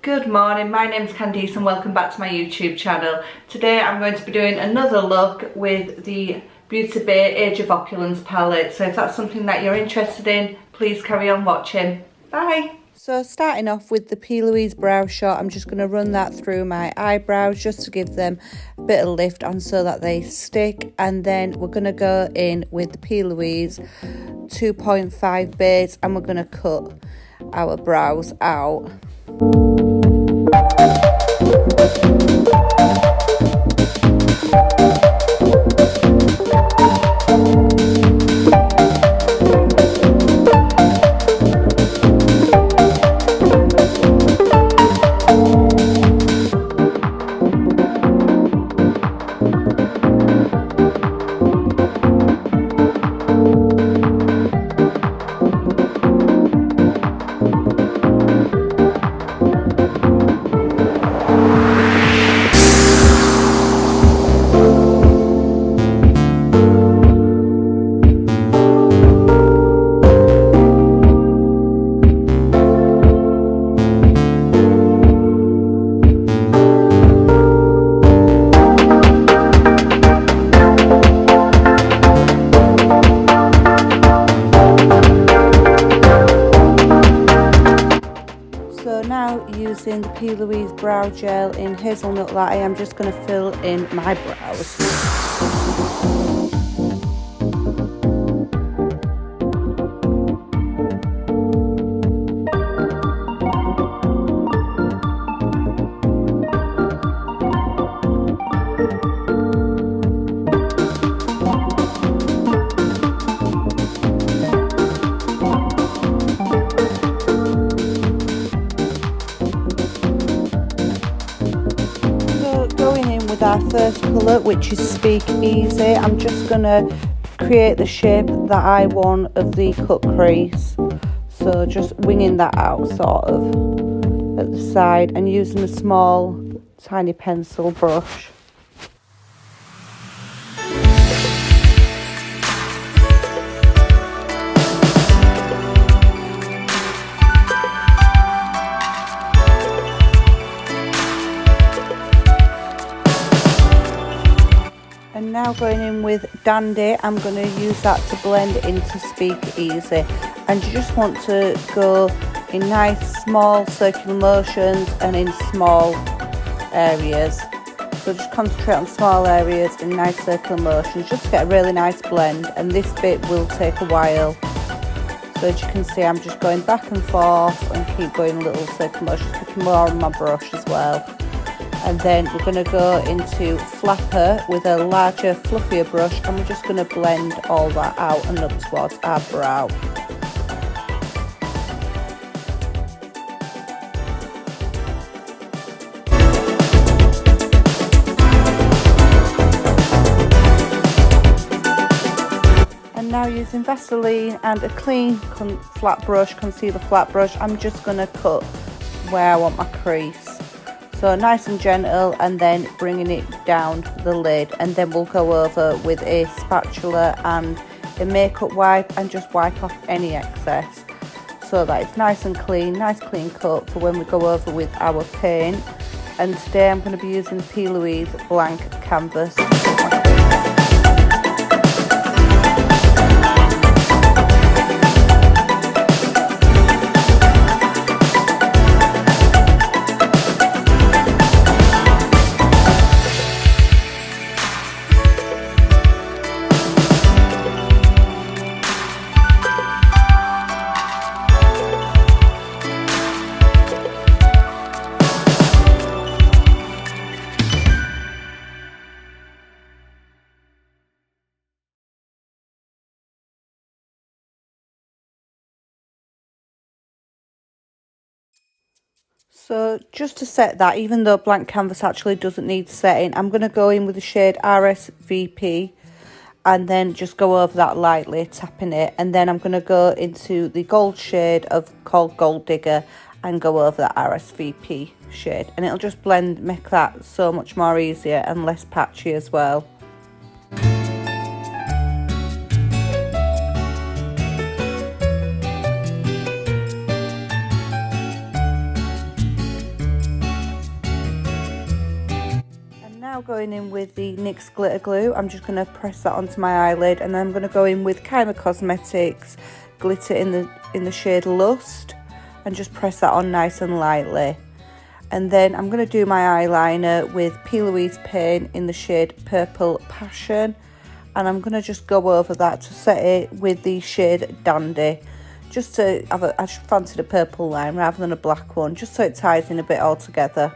Good morning, my name's Candice and welcome back to my YouTube channel. Today I'm going to be doing another look with the Beauty Bay Age of Opulence palette. So if that's something that you're interested in, please carry on watching. Bye! So starting off with the P. Louise Brow Shot, I'm just going to run that through my eyebrows just to give them a bit of lift on so that they stick. And then we're going to go in with the P. Louise 2.5 base and we're going to cut our brows out. So now using the P. Louise Brow Gel in Hazelnut Latte, I'm just going to fill in my brows. With our first colour, which is Speak Easy, I'm just going to create the shape that I want of the cut crease. So just winging that out sort of at the side and using a small tiny pencil brush. And now going in with Dandy, I'm going to use that to blend into Speak Easy. And you just want to go in nice small circular motions and in small areas. So just concentrate on small areas in nice circular motions just to get a really nice blend. And this bit will take a while. So as you can see, I'm just going back and forth and keep going little circular motions, picking more on my brush as well. And then we're going to go into Flapper with a larger, fluffier brush, and we're just going to blend all that out and up towards our brow. And now using Vaseline and a clean flat brush, concealer flat brush, I'm just going to cut where I want my crease. So nice and gentle, and then bringing it down the lid, and then we'll go over with a spatula and a makeup wipe and just wipe off any excess so that it's nice and clean, nice clean cut for when we go over with our paint. And today I'm going to be using P. Louise Blank Canvas. So just to set that, even though blank canvas actually doesn't need setting, I'm going to go in with the shade RSVP and then just go over that lightly, tapping it. And then I'm going to go into the gold shade called Gold Digger and go over that RSVP shade. And it'll just blend, make that so much more easier and less patchy as well. going in with the NYX glitter glue. I'm just going to press that onto my eyelid, and then I'm going to go in with Kyma Cosmetics glitter in the shade Lust, and just press that on nice and lightly. And then I'm going to do my eyeliner with P. Louise paint in the shade Purple Passion, and I'm going to just go over that to set it with the shade Dandy, just to have I just fancied a purple line rather than a black one, just so it ties in a bit all together.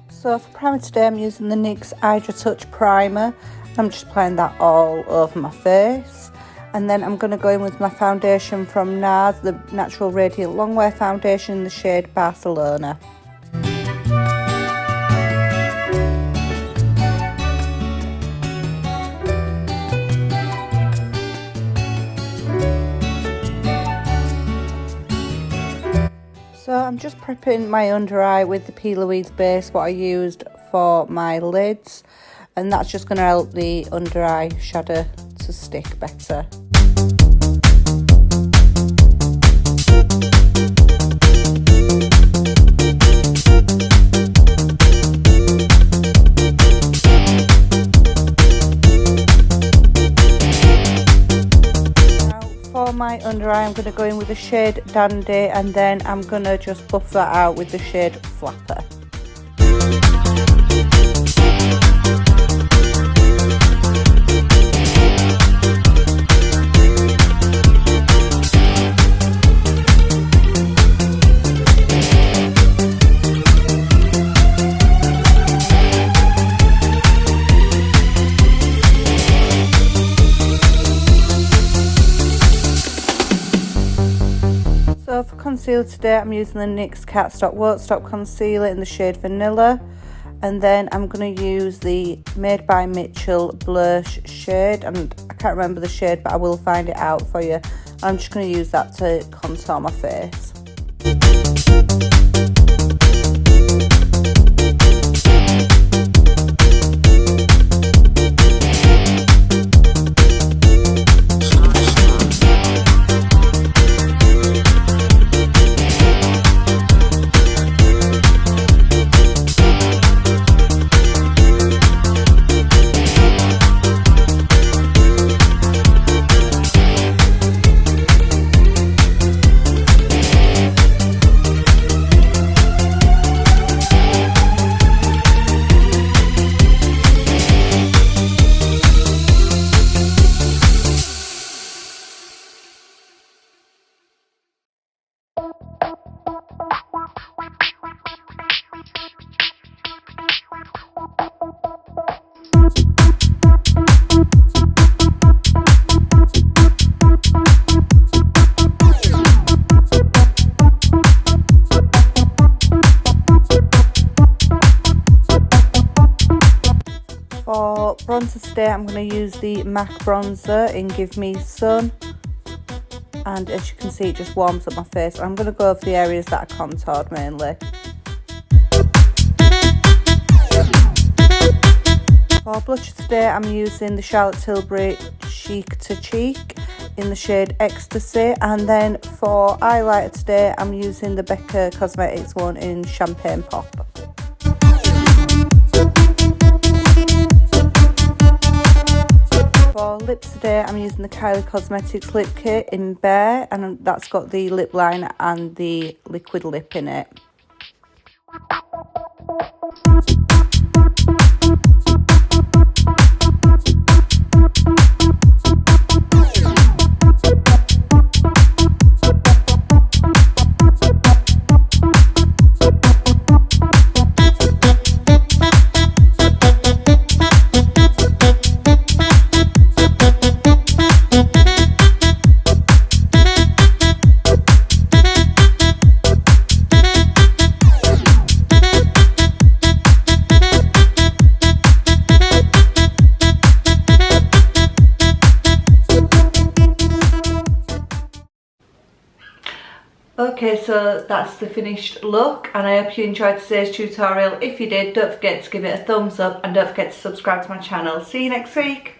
So for primer today, I'm using the NYX Hydra Touch Primer. I'm just applying that all over my face. And then I'm going to go in with my foundation from NARS, the Natural Radiant Longwear Foundation in the shade Barcelona. So I'm just prepping my under eye with the P. Louise base, what I used for my lids, and that's just going to help the under eye shadow to stick better. For my under eye, I'm going to go in with the shade Dandy, and then I'm going to just buff that out with the shade Flapper. So for concealer today, I'm using the NYX Cat Stop Won't Stop Concealer in the shade Vanilla. And then I'm going to use the Made by Mitchell Blush shade. And I can't remember the shade, but I will find it out for you. I'm just going to use that to contour my face. For bronzer today, I'm going to use the MAC bronzer in Give Me Sun, and as you can see, it just warms up my face. I'm going to go over the areas that are contoured mainly. For blusher today, I'm using the Charlotte Tilbury Chic to Cheek in the shade Ecstasy, and then for highlighter today, I'm using the Becca Cosmetics one in Champagne Pop. For lips today, I'm using the Kylie Cosmetics lip kit in Bare, and that's got the lip liner and the liquid lip in it. Okay, so that's the finished look, and I hope you enjoyed today's tutorial. If you did, don't forget to give it a thumbs up and don't forget to subscribe to my channel. See you next week.